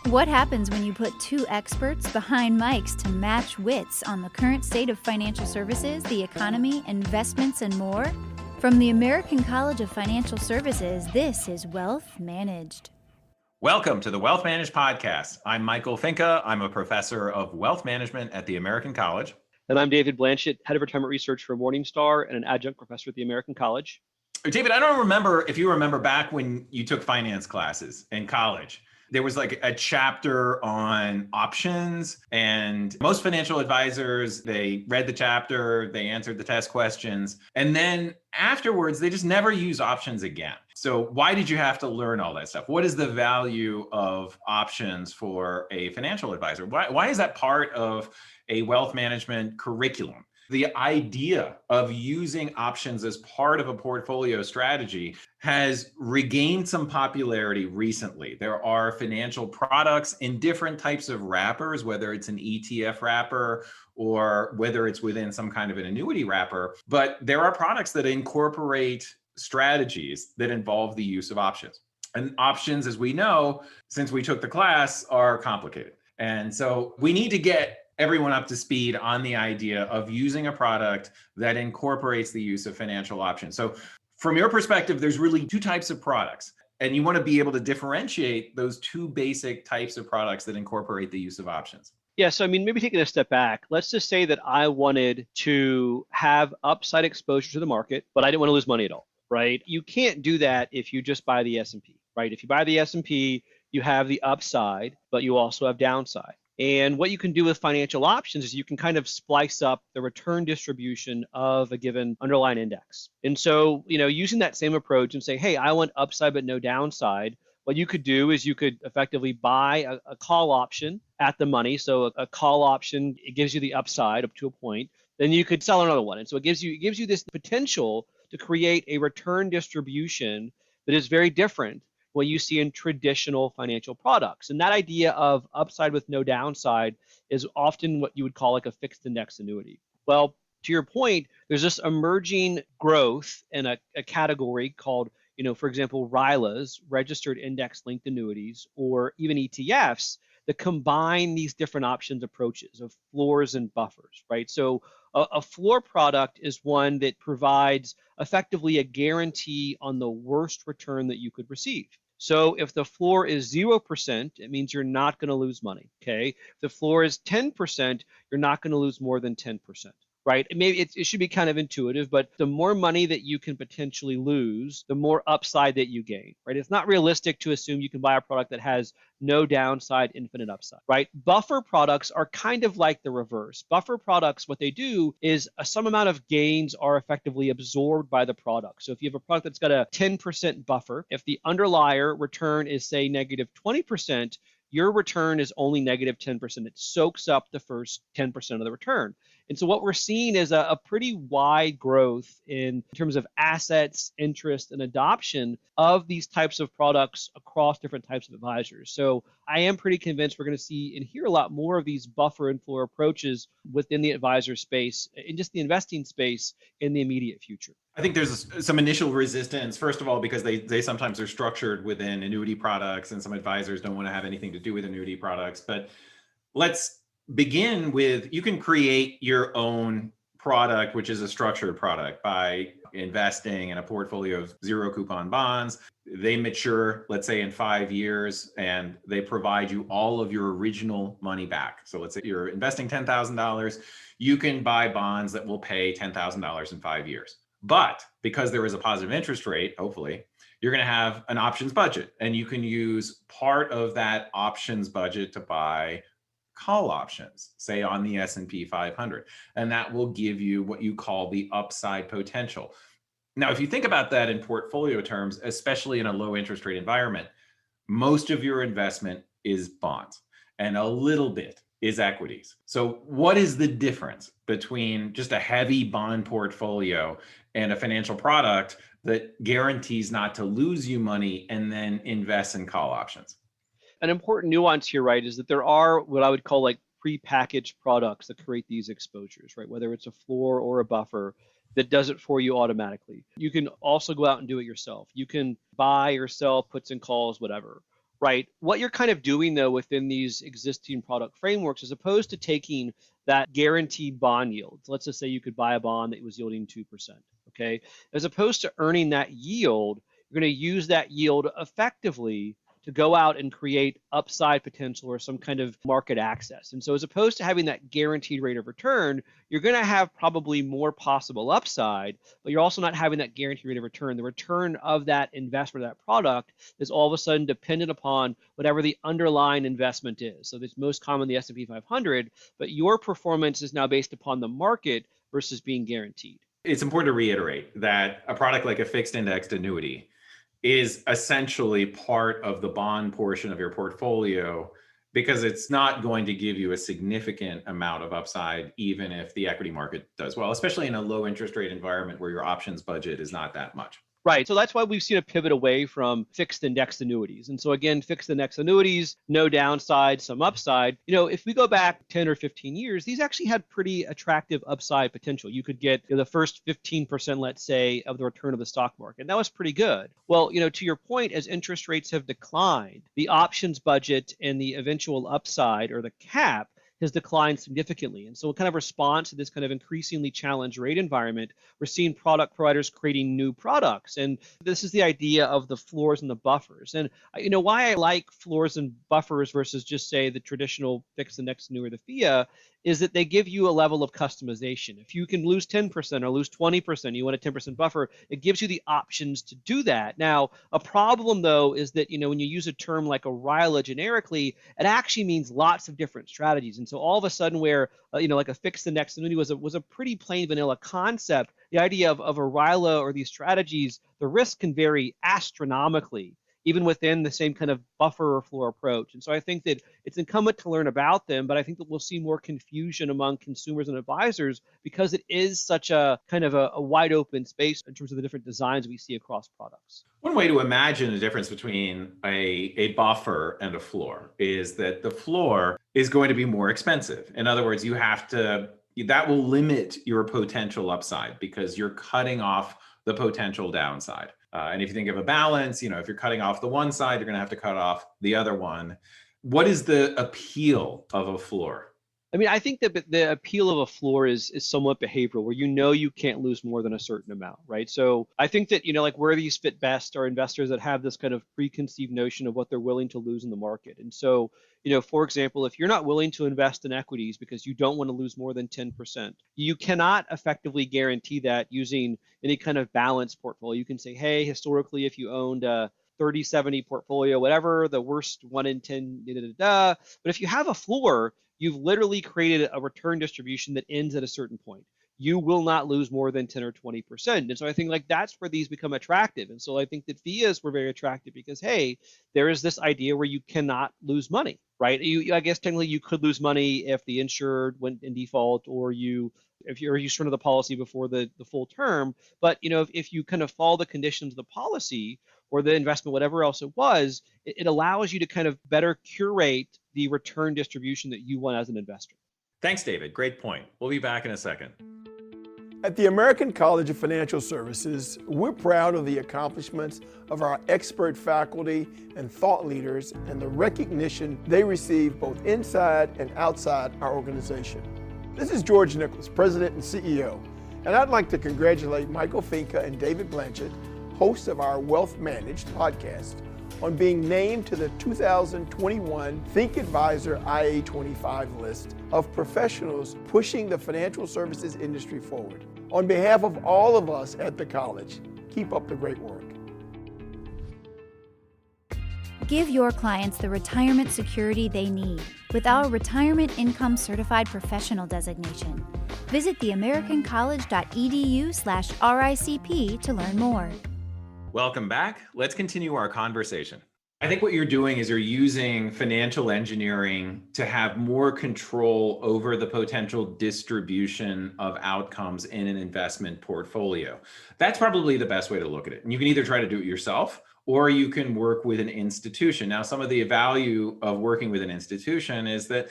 What happens when you put two experts behind mics to match wits on the current state of financial services, the economy, investments, and more? From the American College of Financial Services, this is Wealth Managed. Welcome to the Wealth Managed Podcast. I'm Michael Finke. I'm a professor of wealth management at the American College. And I'm David Blanchett, head of retirement research for Morningstar and an adjunct professor at the American College. David, I don't remember if you remember back when you took finance classes in college. There was like a chapter on options, and most financial advisors, they read the chapter, they answered the test questions, and then afterwards, they just never use options again. So why did you have to learn all that stuff? What is the value of options for a financial advisor? Why is that part of a wealth management curriculum? The idea of using options as part of a portfolio strategy has regained some popularity recently. There are financial products in different types of wrappers, whether it's an ETF wrapper or whether it's within some kind of an annuity wrapper. But there are products that incorporate strategies that involve the use of options. And options, as we know, since we took the class, are complicated. And so we need to get everyone up to speed on the idea of using a product that incorporates the use of financial options. So from your perspective, there's really two types of products, and you want to be able to differentiate those two basic types of products that incorporate the use of options. Yeah, so maybe taking a step back, let's just say that I wanted to have upside exposure to the market, but I didn't want to lose money at all, right? You can't do that if you just buy the S&P, right? If you buy the S&P, you have the upside, but you also have downside. And what you can do with financial options is you can kind of splice up the return distribution of a given underlying index. And so, using that same approach and say, hey, I want upside but no downside, what you could do is you could effectively buy a call option at the money. So a call option, it gives you the upside up to a point. Then you could sell another one. And so it gives you this potential to create a return distribution that is very different what you see in traditional financial products. And that idea of upside with no downside is often what you would call like a fixed index annuity. Well, to your point, there's this emerging growth in a category called, for example, RILAs, registered index linked annuities, or even ETFs that combine these different options approaches of floors and buffers, right? So a floor product is one that provides effectively a guarantee on the worst return that you could receive. So if the floor is 0%, it means you're not going to lose money, okay? If the floor is 10%, you're not going to lose more than 10%, right? Maybe it should be kind of intuitive, but the more money that you can potentially lose, the more upside that you gain, right? It's not realistic to assume you can buy a product that has no downside, infinite upside, right? Buffer products are kind of like the reverse. Buffer products, what they do is some amount of gains are effectively absorbed by the product. So if you have a product that's got a 10% buffer, if the underlier return is, say, negative 20%, your return is only negative 10%. It soaks up the first 10% of the return. And so what we're seeing is a pretty wide growth in terms of assets, interest, and adoption of these types of products across different types of advisors. So I am pretty convinced we're going to see and hear a lot more of these buffer and floor approaches within the advisor space and just the investing space in the immediate future. I think there's some initial resistance, first of all, because they sometimes are structured within annuity products, and some advisors don't want to have anything to do with annuity products. But let's begin with, you can create your own product, which is a structured product, by investing in a portfolio of zero coupon bonds. They mature, let's say, in 5 years, and they provide you all of your original money back. So let's say you're investing $10,000, you can buy bonds that will pay $10,000 in 5 years. But because there is a positive interest rate, hopefully, you're going to have an options budget, and you can use part of that options budget to buy call options, say on the S&P 500, and that will give you what you call the upside potential. Now, if you think about that in portfolio terms, especially in a low interest rate environment, most of your investment is bonds and a little bit is equities. So what is the difference between just a heavy bond portfolio and a financial product that guarantees not to lose you money and then invest in call options? An important nuance here, right, is that there are what I would call like prepackaged products that create these exposures, right? Whether it's a floor or a buffer that does it for you automatically. You can also go out and do it yourself. You can buy or sell puts and calls, whatever. right? What you're kind of doing though within these existing product frameworks, as opposed to taking that guaranteed bond yield. So let's just say you could buy a bond that was yielding 2%, okay? As opposed to earning that yield, you're going to use that yield effectively to go out and create upside potential or some kind of market access. And so as opposed to having that guaranteed rate of return, you're going to have probably more possible upside, but you're also not having that guaranteed rate of return. The return of that investment, that product, is all of a sudden dependent upon whatever the underlying investment is. So it's most common the S&P 500, but your performance is now based upon the market versus being guaranteed. It's important to reiterate that a product like a fixed indexed annuity is essentially part of the bond portion of your portfolio, because it's not going to give you a significant amount of upside, even if the equity market does well, especially in a low interest rate environment where your options budget is not that much. Right. So that's why we've seen a pivot away from fixed indexed annuities. And so again, fixed indexed annuities, no downside, some upside. If we go back 10 or 15 years, these actually had pretty attractive upside potential. You could get the first 15%, let's say, of the return of the stock market. And that was pretty good. Well, to your point, as interest rates have declined, the options budget and the eventual upside or the cap has declined significantly. And so in kind of response to this kind of increasingly challenged rate environment, we're seeing product providers creating new products. And this is the idea of the floors and the buffers. And why I like floors and buffers versus just say the traditional fixed index annuity or the FIA is that they give you a level of customization. If you can lose 10% or lose 20%, you want a 10% buffer, it gives you the options to do that. Now, a problem though is that, when you use a term like a RILA generically, it actually means lots of different strategies. And so all of a sudden where, like a fixed index annuity was a pretty plain vanilla concept, the idea of a RILA or these strategies, the risk can vary astronomically, even within the same kind of buffer or floor approach. And so I think that it's incumbent to learn about them, but I think that we'll see more confusion among consumers and advisors because it is such a kind of a wide open space in terms of the different designs we see across products. One way to imagine the difference between a buffer and a floor is that the floor is going to be more expensive. In other words, that will limit your potential upside because you're cutting off the potential downside. And if you think of a balance, if you're cutting off the one side, you're going to have to cut off the other one. What is the appeal of a floor? I think that the appeal of a floor is somewhat behavioral, where you can't lose more than a certain amount, right? So I think that, like where these fit best are investors that have this kind of preconceived notion of what they're willing to lose in the market. And so, for example, if you're not willing to invest in equities because you don't want to lose more than 10%, you cannot effectively guarantee that using any kind of balanced portfolio. You can say, hey, historically, if you owned a 30-70 portfolio, whatever, the worst 1 in 10, But if you have a floor, you've literally created a return distribution that ends at a certain point. You will not lose more than 10 or 20%. And so I think that's where these become attractive. And so I think that FIAs were very attractive because, hey, there is this idea where you cannot lose money, right? I guess technically you could lose money if the insured went in default or if you surrender the policy before the full term. But, if you kind of follow the conditions of the policy or the investment, whatever else it was, it allows you to kind of better curate the return distribution that you want as an investor. Thanks, David. Great point. We'll be back in a second. At the American College of Financial Services, we're proud of the accomplishments of our expert faculty and thought leaders and the recognition they receive both inside and outside our organization. This is George Nicholas, President and CEO, and I'd like to congratulate Michael Finke and David Blanchett, hosts of our Wealth Managed podcast, on being named to the 2021 Think Advisor IA25 list of professionals pushing the financial services industry forward. On behalf of all of us at the college, keep up the great work. Give your clients the retirement security they need with our Retirement Income Certified Professional designation. Visit theamericancollege.edu/RICP to learn more. Welcome back. Let's continue our conversation. I think what you're doing is you're using financial engineering to have more control over the potential distribution of outcomes in an investment portfolio. That's probably the best way to look at it. And you can either try to do it yourself or you can work with an institution. Now, some of the value of working with an institution is that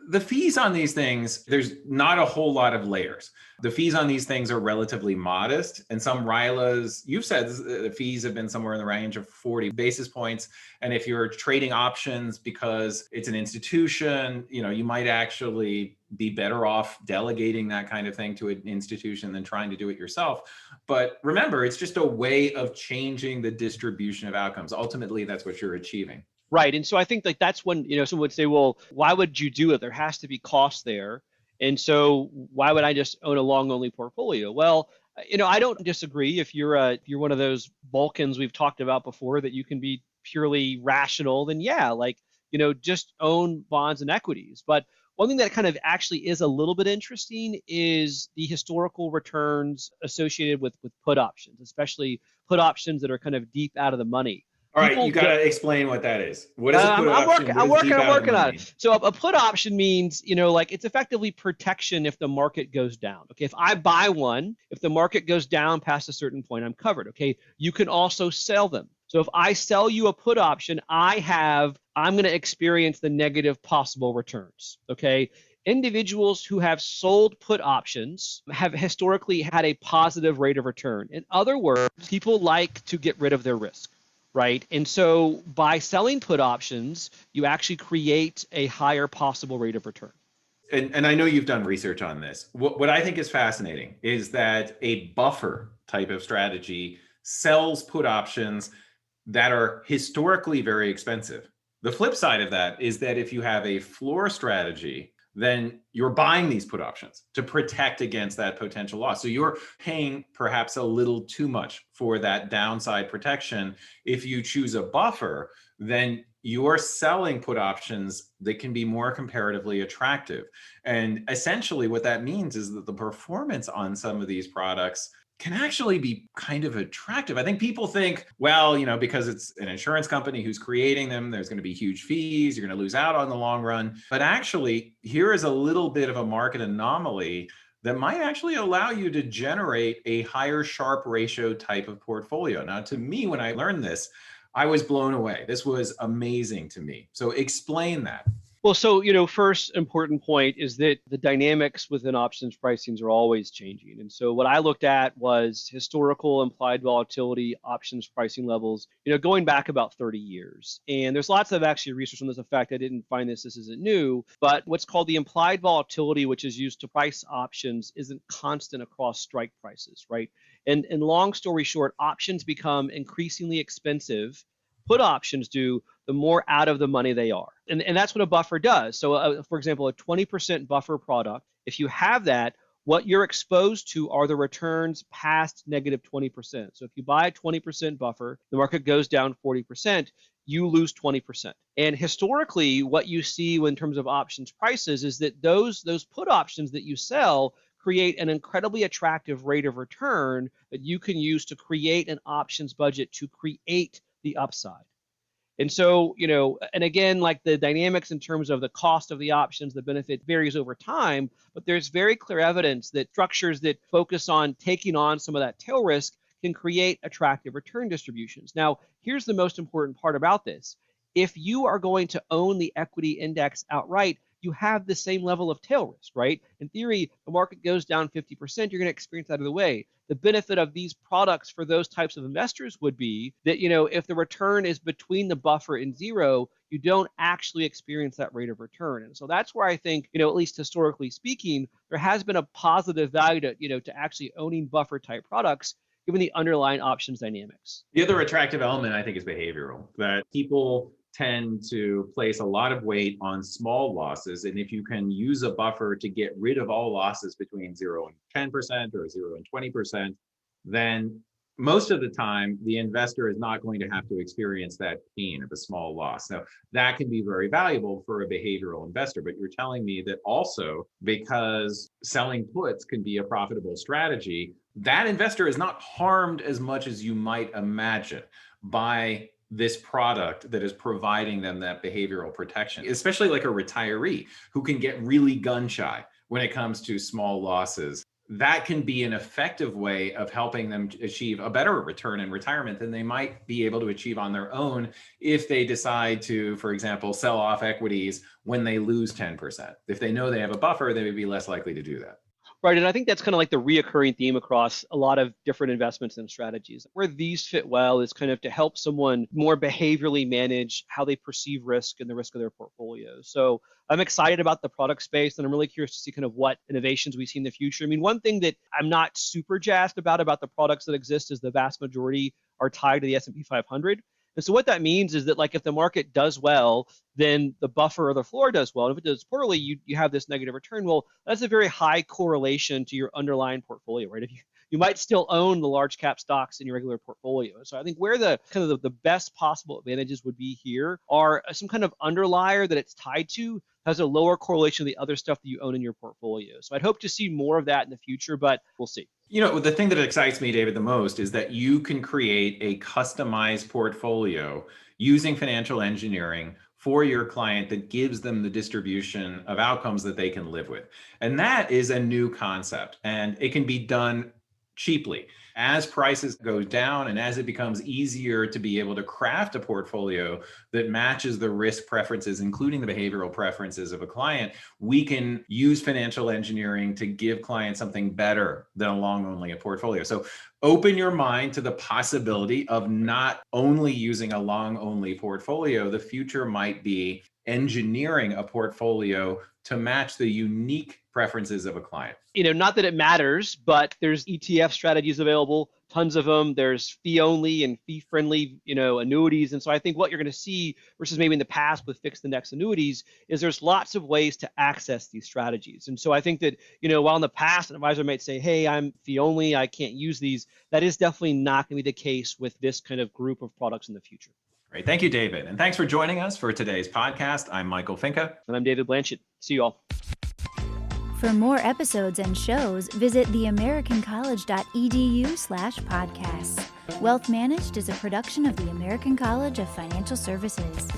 The fees on these things, there's not a whole lot of layers. The fees on these things are relatively modest. And some RILAs, you've said the fees have been somewhere in the range of 40 basis points. And if you're trading options because it's an institution, you might actually be better off delegating that kind of thing to an institution than trying to do it yourself. But remember, it's just a way of changing the distribution of outcomes. Ultimately, that's what you're achieving. Right. And so I think that's when, someone would say, well, why would you do it? There has to be cost there. And so why would I just own a long only portfolio? Well, I don't disagree. If you're one of those Balkans we've talked about before, that you can be purely rational, then yeah, just own bonds and equities. But one thing that kind of actually is a little bit interesting is the historical returns associated with put options, especially put options that are kind of deep out of the money. All right, you got to explain what that is. What is a put option? I'm working on it. So a put option means, it's effectively protection if the market goes down. Okay, if I buy one, if the market goes down past a certain point, I'm covered. Okay, you can also sell them. So if I sell you a put option, I'm going to experience the negative possible returns. Okay. Individuals who have sold put options have historically had a positive rate of return. In other words, people like to get rid of their risk. Right. And so by selling put options, you actually create a higher possible rate of return. And I know you've done research on this. What I think is fascinating is that a buffer type of strategy sells put options that are historically very expensive. The flip side of that is that if you have a floor strategy, then you're buying these put options to protect against that potential loss. So you're paying perhaps a little too much for that downside protection. If you choose a buffer, then you're selling put options that can be more comparatively attractive. And essentially what that means is that the performance on some of these products can actually be kind of attractive. I think people think, well, because it's an insurance company who's creating them, there's going to be huge fees, you're going to lose out on the long run. But actually, here is a little bit of a market anomaly that might actually allow you to generate a higher Sharpe ratio type of portfolio. Now, to me, when I learned this, I was blown away. This was amazing to me. So explain that. Well, so, first important point is that the dynamics within options pricings are always changing. And so what I looked at was historical implied volatility options pricing levels, going back about 30 years. And there's lots of actually research on this. In fact, I didn't find this isn't new, but what's called the implied volatility, which is used to price options, isn't constant across strike prices, right? And long story short, options become increasingly expensive. Put options do, the more out of the money they are. And that's what a buffer does. So for example, a 20% buffer product, if you have that, what you're exposed to are the returns past negative 20%. So if you buy a 20% buffer, the market goes down 40%, you lose 20%. And historically, what you see in terms of options prices is that those put options that you sell create an incredibly attractive rate of return that you can use to create an options budget to create the upside. And so, and again, like the dynamics in terms of the cost of the options, the benefit varies over time, but there's very clear evidence that structures that focus on taking on some of that tail risk can create attractive return distributions. Now, here's the most important part about this. If you are going to own the equity index outright, you have the same level of tail risk, right? In theory, the market goes down 50%, you're going to experience that out of the way. The benefit of these products for those types of investors would be that, if the return is between the buffer and zero, you don't actually experience that rate of return. And so that's where I think, at least historically speaking, there has been a positive value to actually owning buffer type products, given the underlying options dynamics. The other attractive element, I think, is behavioral, that people tend to place a lot of weight on small losses. And if you can use a buffer to get rid of all losses between 0 and 10% or 0 and 20%, then most of the time, the investor is not going to have to experience that pain of a small loss. Now, that can be very valuable for a behavioral investor, but you're telling me that also because selling puts can be a profitable strategy, that investor is not harmed as much as you might imagine by this product that is providing them that behavioral protection, especially like a retiree who can get really gun shy when it comes to small losses. that can be an effective way of helping them achieve a better return in retirement than they might be able to achieve on their own if they decide to, for example, sell off equities when they lose 10%. If they know they have a buffer, they would be less likely to do that. Right, and I think that's kind of like the reoccurring theme across a lot of different investments and strategies. Where these fit well is kind of to help someone more behaviorally manage how they perceive risk and the risk of their portfolio. So I'm excited about the product space, and I'm really curious to see kind of what innovations we see in the future. I mean, one thing that I'm not super jazzed about the products that exist is the vast majority are tied to the S&P 500. And so what that means is that, like, if the market does well, then the buffer or the floor does well. And if it does poorly, you have this negative return. Well, that's a very high correlation to your underlying portfolio, right? If you might still own the large cap stocks in your regular portfolio. So I think where the kind of the best possible advantages would be here are some kind of underlier that it's tied to has a lower correlation to the other stuff that you own in your portfolio. So I'd hope to see more of that in the future, but we'll see. You know, the thing that excites me, David, the most is that you can create a customized portfolio using financial engineering for your client that gives them the distribution of outcomes that they can live with. And that is a new concept, and it can be done cheaply. As prices go down and as it becomes easier to be able to craft a portfolio that matches the risk preferences, including the behavioral preferences of a client, we can use financial engineering to give clients something better than a long only a portfolio. So open your mind to the possibility of not only using a long only portfolio. The future might be engineering a portfolio to match the unique preferences of a client. You know, not that it matters, but there's ETF strategies available, tons of them. There's fee only and fee friendly, annuities. And so I think what you're going to see versus maybe in the past with fixed index annuities is there's lots of ways to access these strategies. And so I think that, while in the past an advisor might say, hey, I'm fee only, I can't use these, that is definitely not going to be the case with this kind of group of products in the future. Great. Thank you, David. And thanks for joining us for today's podcast. I'm Michael Finke. And I'm David Blanchett. See you all. For more episodes and shows, visit theamericancollege.edu/podcasts. Wealth Managed is a production of the American College of Financial Services.